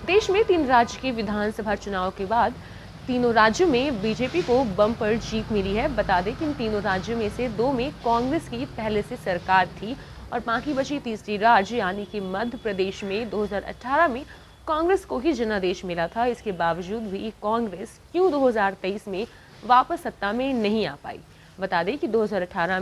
देश में 3 राज्य के विधानसभा चुनाव के बाद तीनों राज्यों में बीजेपी को बम्पर जीत मिली है। बता दें कि इन तीनों राज्यों में से 2 में कांग्रेस की पहले से सरकार थी और बाकी बची तीसरी राज्य यानी कि मध्य प्रदेश में 2018 में कांग्रेस को ही जनादेश मिला था। इसके बावजूद भी कांग्रेस क्यों 2023 में वापस सत्ता में नहीं आ पाई। बता दें कि 2018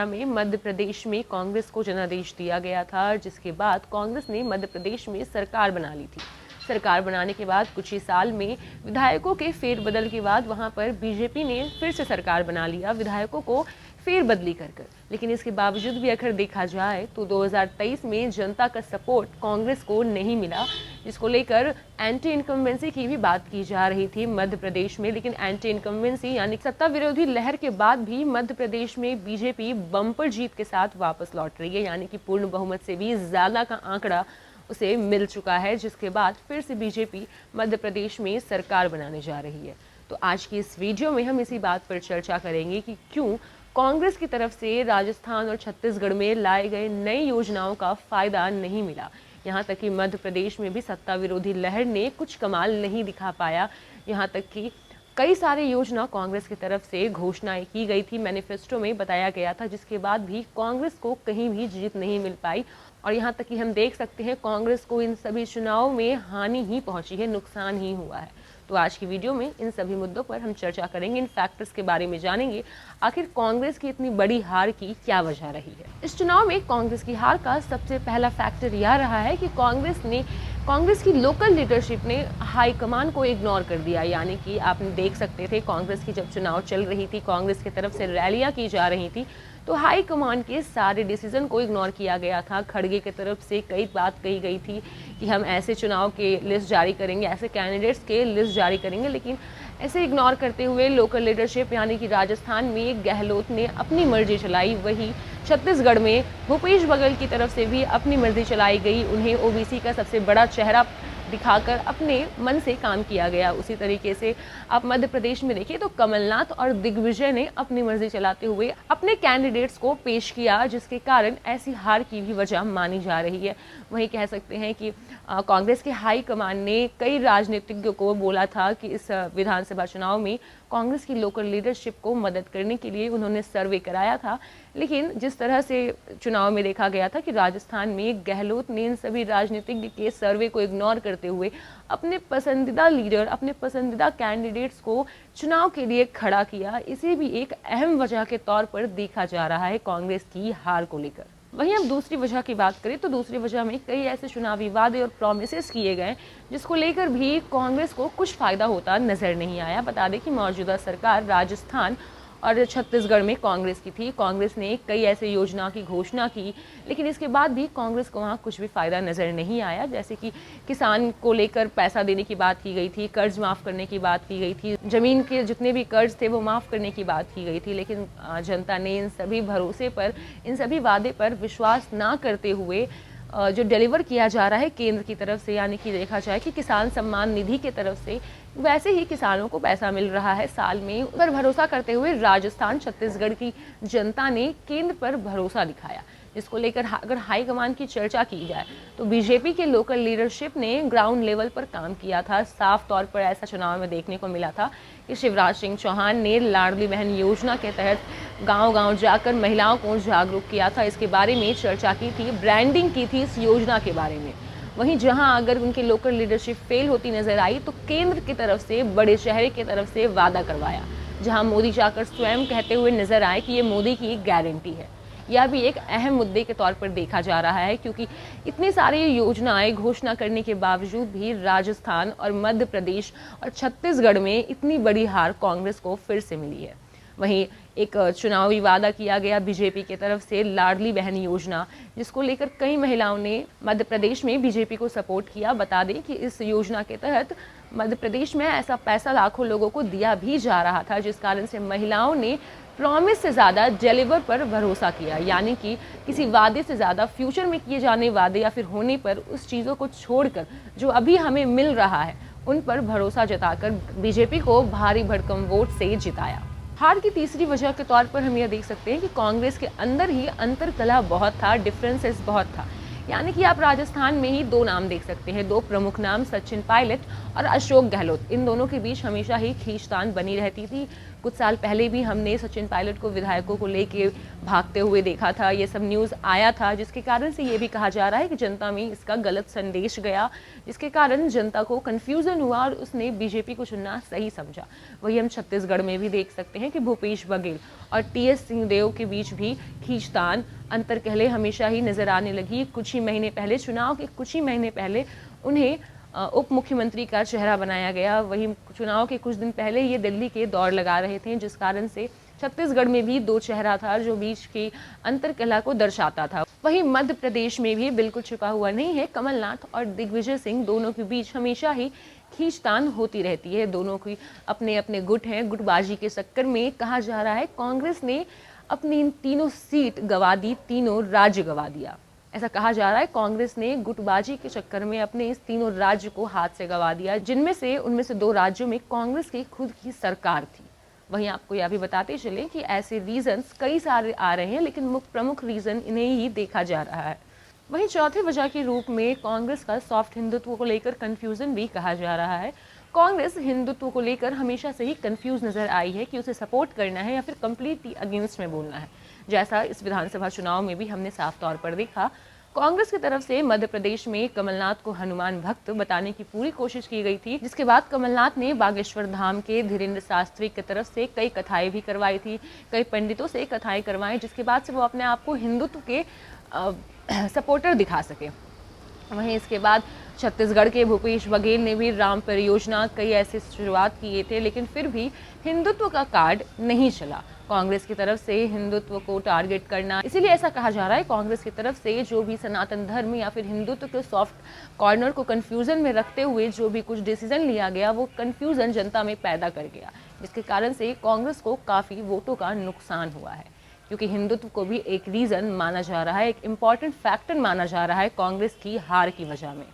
में मध्य प्रदेश में कांग्रेस को जनादेश दिया गया था, जिसके बाद कांग्रेस ने मध्य प्रदेश में सरकार बना ली थी। सरकार बनाने के बाद कुछ ही साल में विधायकों के फेरबदल के बाद वहां पर बीजेपी ने फिर से सरकार बना लिया, विधायकों को फेरबदली कर। लेकिन इसके बावजूद भी अगर देखा जाए तो 2023 में जनता का सपोर्ट कांग्रेस को नहीं मिला, जिसको लेकर एंटी इनकम्बेंसी की भी बात की जा रही थी मध्य प्रदेश में। लेकिन एंटी इनकम्बेंसी यानी सत्ता विरोधी लहर के बाद भी मध्य प्रदेश में बीजेपी बम्पर जीत के साथ वापस लौट रही है, यानी कि पूर्ण बहुमत से भी ज्यादा का आंकड़ा उसे मिल चुका है, जिसके बाद फिर से बीजेपी मध्य प्रदेश में सरकार बनाने जा रही है। तो आज की इस वीडियो में हम इसी बात पर चर्चा करेंगे कि क्यों कांग्रेस की तरफ से राजस्थान और छत्तीसगढ़ में लाए गए नई योजनाओं का फायदा नहीं मिला। यहाँ तक कि मध्य प्रदेश में भी सत्ता विरोधी लहर ने कुछ कमाल नहीं दिखा पाया। यहाँ तक कि कई सारे योजना कांग्रेस की तरफ से घोषणाएं की गई थी, मैनिफेस्टो में बताया गया था, जिसके बाद भी कांग्रेस को कहीं भी जीत नहीं मिल पाई। और यहाँ तक कि हम देख सकते हैं कांग्रेस को इन सभी चुनाव में हानि ही पहुंची है, नुकसान ही हुआ है। तो आज की वीडियो में इन सभी मुद्दों पर हम चर्चा करेंगे, इन फैक्टर्स के बारे में जानेंगे आखिर कांग्रेस की इतनी बड़ी हार की क्या वजह रही है। इस चुनाव में कांग्रेस की हार का सबसे पहला फैक्टर यह रहा है कि कांग्रेस की लोकल लीडरशिप ने हाईकमान को इग्नोर कर दिया। यानी कि आप देख सकते थे कांग्रेस की जब चुनाव चल रही थी, कांग्रेस की तरफ से रैलियां की जा रही थी, तो हाईकमान के सारे डिसीजन को इग्नोर किया गया था। खड़गे की तरफ से कई बात कही गई थी कि हम ऐसे चुनाव के लिस्ट जारी करेंगे, ऐसे कैंडिडेट्स के लिस्ट जारी करेंगे, लेकिन ऐसे इग्नोर करते हुए लोकल लीडरशिप यानी कि राजस्थान में गहलोत ने अपनी मर्जी चलाई। वही छत्तीसगढ़ में भूपेश बघेल की तरफ से भी अपनी मर्जी चलाई गई, उन्हें ओबीसी का सबसे बड़ा चेहरा दिखाकर अपने मन से काम किया गया। उसी तरीके से आप मध्य प्रदेश में देखिए तो कमलनाथ और दिग्विजय ने अपनी मर्जी चलाते हुए अपने कैंडिडेट्स को पेश किया, जिसके कारण ऐसी हार की भी वजह मानी जा रही है। वहीं कह सकते हैं कि कांग्रेस के हाई कमान ने कई राजनीतिज्ञों को बोला था कि इस विधानसभा चुनाव में कांग्रेस की लोकल लीडरशिप को मदद करने के लिए उन्होंने सर्वे कराया था। लेकिन जिस तरह से चुनाव में देखा गया था कि राजस्थान में गहलोत ने इन सभी राजनीतिज्ञ के सर्वे को इग्नोर करते हुए अपने पसंदीदा लीडर, अपने पसंदीदा कैंडिडेट्स को चुनाव के लिए खड़ा किया। इसे भी एक अहम वजह के तौर पर देखा जा रहा है कांग्रेस की हार को लेकर। वहीं अब दूसरी वजह की बात करें तो दूसरी वजह में कई ऐसे चुनावी वादे और प्रॉमिसेस किए गए जिसको लेकर भी कांग्रेस को कुछ फायदा होता नजर नहीं आया। बता दें कि मौजूदा सरकार राजस्थान और छत्तीसगढ़ में कांग्रेस की थी। कांग्रेस ने कई ऐसे योजना की घोषणा की, लेकिन इसके बाद भी कांग्रेस को वहाँ कुछ भी फायदा नजर नहीं आया। जैसे कि किसान को लेकर पैसा देने की बात की गई थी, कर्ज माफ करने की बात की गई थी, जमीन के जितने भी कर्ज थे वो माफ करने की बात की गई थी, लेकिन जनता ने इन सभी भरोसे पर, इन सभी वादे पर विश्वास ना करते हुए जो डिलीवर किया जा रहा है केंद्र की तरफ से, यानी कि देखा जाए कि किसान सम्मान निधि की तरफ से वैसे ही किसानों को पैसा मिल रहा है साल में, उस पर भरोसा करते हुए राजस्थान छत्तीसगढ़ की जनता ने केंद्र पर भरोसा दिखाया। जिसको लेकर अगर हाईकमान की चर्चा की जाए तो बीजेपी के लोकल लीडरशिप ने ग्राउंड लेवल पर काम किया था। साफ तौर पर ऐसा चुनाव में देखने को मिला था कि शिवराज सिंह चौहान ने लाडली बहन योजना के तहत गांव-गांव जाकर महिलाओं को जागरूक किया था, इसके बारे में चर्चा की थी, ब्रांडिंग की थी इस योजना के बारे में। वहीं जहां अगर उनकी लोकल लीडरशिप फेल होती नजर आई तो केंद्र की तरफ से, बड़े चेहरे की तरफ से वादा करवाया, जहां मोदी जाकर स्वयं कहते हुए नजर आए कि ये मोदी की गारंटी है। यह भी एक अहम मुद्दे के तौर पर देखा जा रहा है, क्योंकि इतनी सारी योजनाएं घोषणा करने के बावजूद भी राजस्थान और मध्य प्रदेश और छत्तीसगढ़ में इतनी बड़ी हार कांग्रेस को फिर से मिली है। वहीं एक चुनावी वादा किया गया बीजेपी की तरफ से, लाडली बहन योजना, जिसको लेकर कई महिलाओं ने मध्य प्रदेश में बीजेपी को सपोर्ट किया। बता दें कि इस योजना के तहत मध्य प्रदेश में ऐसा पैसा लाखों लोगों को दिया भी जा रहा था, जिस कारण से महिलाओं ने प्रॉमिस से ज़्यादा डिलीवर पर भरोसा किया, यानी कि किसी वादे से ज़्यादा फ्यूचर में किए जाने वादे या फिर होने पर उस चीज़ों को छोड़कर जो अभी हमें मिल रहा है उन पर भरोसा जताकर बीजेपी को भारी भरकम वोट से जिताया। हार की तीसरी वजह के तौर पर हम यह देख सकते हैं कि कांग्रेस के अंदर ही अंतरकलह बहुत था, डिफरेंसेस बहुत था। यानी कि आप राजस्थान में ही दो नाम देख सकते हैं, दो प्रमुख नाम सचिन पायलट और अशोक गहलोत। इन दोनों के बीच हमेशा ही खींचतान बनी रहती थी। कुछ साल पहले भी हमने सचिन पायलट को विधायकों को लेके भागते हुए देखा था, ये सब न्यूज़ आया था, जिसके कारण से ये भी कहा जा रहा है कि जनता में इसका गलत संदेश गया, जिसके कारण जनता को कन्फ्यूज़न हुआ और उसने बीजेपी को चुनना सही समझा। वही हम छत्तीसगढ़ में भी देख सकते हैं कि भूपेश बघेल और टीएस सिंहदेव के बीच भी खींचतान अंतर्कलह हमेशा ही नजर आने लगी। कुछ ही महीने पहले, चुनाव के कुछ ही महीने पहले उन्हें उप मुख्यमंत्री का चेहरा बनाया गया। वहीं चुनाव के कुछ दिन पहले ये दिल्ली के दौड़ लगा रहे थे, जिस कारण से छत्तीसगढ़ में भी दो चेहरा था जो बीच की अंतर्कलह को दर्शाता था। वहीं मध्य प्रदेश में भी बिल्कुल छुपा हुआ नहीं है, कमलनाथ और दिग्विजय सिंह दोनों के बीच हमेशा ही खींचतान होती रहती है। दोनों की अपने अपने गुट हैं। गुटबाजी के चक्कर में कहा जा रहा है कांग्रेस ने अपनी इन तीनों सीट गंवा दी, तीनों राज्य गंवा दिया। ऐसा कहा जा रहा है कांग्रेस ने गुटबाजी के चक्कर में अपने इस तीनों राज्य को हाथ से गंवा दिया, जिनमें से उनमें से दो राज्यों में कांग्रेस की खुद की सरकार थी। वहीं आपको यह भी बताते चले कि ऐसे रीजंस कई सारे आ रहे हैं, लेकिन प्रमुख रीजन इन्हें ही देखा जा रहा है। वहीं चौथे वजह के रूप में कांग्रेस का सॉफ्ट हिंदुत्व को लेकर कंफ्यूजन भी कहा जा रहा है। कांग्रेस हिंदुत्व को लेकर हमेशा से ही कंफ्यूज नजर आई है कि उसे सपोर्ट करना है या फिर कंप्लीटली अगेंस्ट में बोलना है। जैसा इस विधानसभा चुनाव में भी हमने साफ तौर पर देखा, कांग्रेस की तरफ से मध्य प्रदेश में कमलनाथ को हनुमान भक्त बताने की पूरी कोशिश की गई थी, जिसके बाद कमलनाथ ने बागेश्वर धाम के धीरेन्द्र शास्त्री की तरफ से कई कथाएं भी करवाई थी, कई पंडितों से कथाएं करवाई, जिसके बाद से वो अपने आप को हिंदुत्व के सपोर्टर दिखा सके। वहीं इसके बाद छत्तीसगढ़ के भूपेश बघेल ने भी राम परियोजना कई ऐसे शुरुआत किए थे, लेकिन फिर भी हिंदुत्व का कार्ड नहीं चला। कांग्रेस की तरफ से हिंदुत्व को टारगेट करना, इसीलिए ऐसा कहा जा रहा है कांग्रेस की तरफ से जो भी सनातन धर्म या फिर हिंदुत्व के सॉफ्ट कॉर्नर को कंफ्यूजन में रखते हुए जो भी कुछ डिसीजन लिया गया, वो कंफ्यूजन जनता में पैदा कर गया, जिसके कारण से कांग्रेस को काफ़ी वोटों का नुकसान हुआ है। क्योंकि हिंदुत्व को भी एक रीज़न माना जा रहा है, एक इम्पॉर्टेंट फैक्टर माना जा रहा है कांग्रेस की हार की वजह में।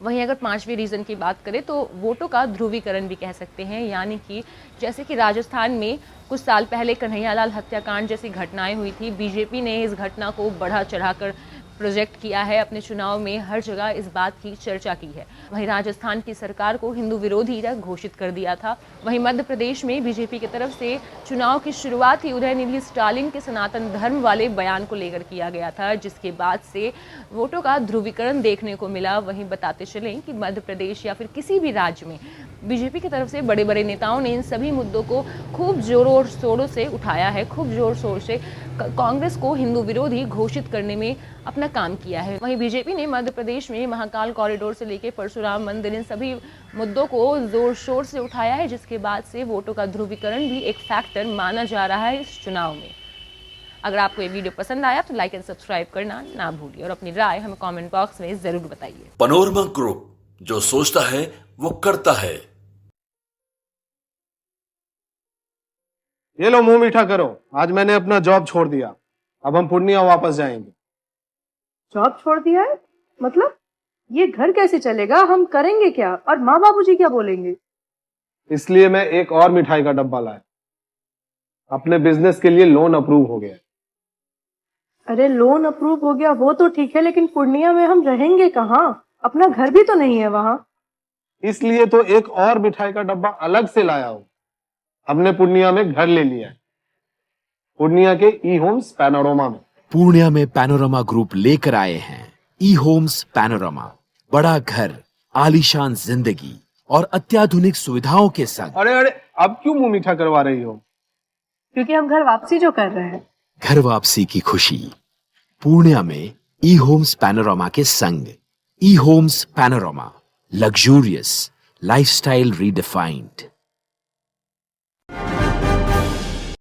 वहीं अगर पांचवें रीज़न की बात करें तो वोटों का ध्रुवीकरण भी कह सकते हैं, यानी कि जैसे कि राजस्थान में कुछ साल पहले कन्हैयालाल हत्याकांड जैसी घटनाएं हुई थी, बीजेपी ने इस घटना को बढ़ा चढ़ाकर प्रोजेक्ट किया है, अपने चुनाव में हर जगह इस बात की चर्चा की है। वहीं राजस्थान की सरकार को हिंदू विरोधी घोषित कर दिया था। वहीं मध्य प्रदेश में बीजेपी की तरफ से चुनाव की शुरुआत ही उदयनिधि स्टालिन के सनातन धर्म वाले बयान को लेकर किया गया था, जिसके बाद से वोटों का ध्रुवीकरण देखने को मिला। वहीं बताते चलें कि मध्य प्रदेश या फिर किसी भी राज्य में बीजेपी की तरफ से बड़े बड़े नेताओं ने इन सभी मुद्दों को खूब जोरों शोरों से उठाया है, खूब जोर शोर से कांग्रेस को हिंदू विरोधी घोषित करने में अपना काम किया है। वहीं बीजेपी ने मध्य प्रदेश में महाकाल कॉरिडोर से लेकर परशुराम मंदिर, इन सभी मुद्दों को जोर शोर से उठाया है, जिसके बाद से वोटों का ध्रुवीकरण भी एक फैक्टर माना जा रहा है इस चुनाव में। अगर आपको ये वीडियो पसंद आया तो लाइक एंड सब्सक्राइब करना ना भूलिए और अपनी राय हमें कमेंट बॉक्स में जरूर बताइए। पैनोरमा ग्रुप, जो सोचता है वो करता है। ये लो मुंह मीठा करो, आज मैंने अपना जॉब छोड़ दिया, अब हम पूर्णिया वापस जाएंगे। जॉब छोड़ दिया है? मतलब ये घर कैसे चलेगा? हम करेंगे क्या? और माँ बाबूजी क्या बोलेंगे? इसलिए मैं एक और मिठाई का डब्बा लाया। अपने बिजनेस के लिए लोन अप्रूव हो गया। अरे लोन अप्रूव हो गया वो तो ठीक है, लेकिन पूर्णिया में हम रहेंगे कहाँ? अपना घर भी तो नहीं है वहाँ। इसलिए तो एक और मिठाई का डब्बा अलग से लाया हूँ। हमने पूर्णिया में घर ले लिया है, पूर्णिया के ई होम्स पैनोरमा में। पूर्णिया में पैनोरमा ग्रुप लेकर आए हैं ई होम्स पैनोरमा। बड़ा घर, आलीशान जिंदगी और अत्याधुनिक सुविधाओं के संग। अरे अरे, अब क्यों मुंह मीठा करवा रही हो? क्योंकि हम घर वापसी जो कर रहे हैं। घर वापसी की खुशी पूर्णिया में ई होम्स पैनोरमा के संग। ई Homes Panorama, luxurious lifestyle redefined.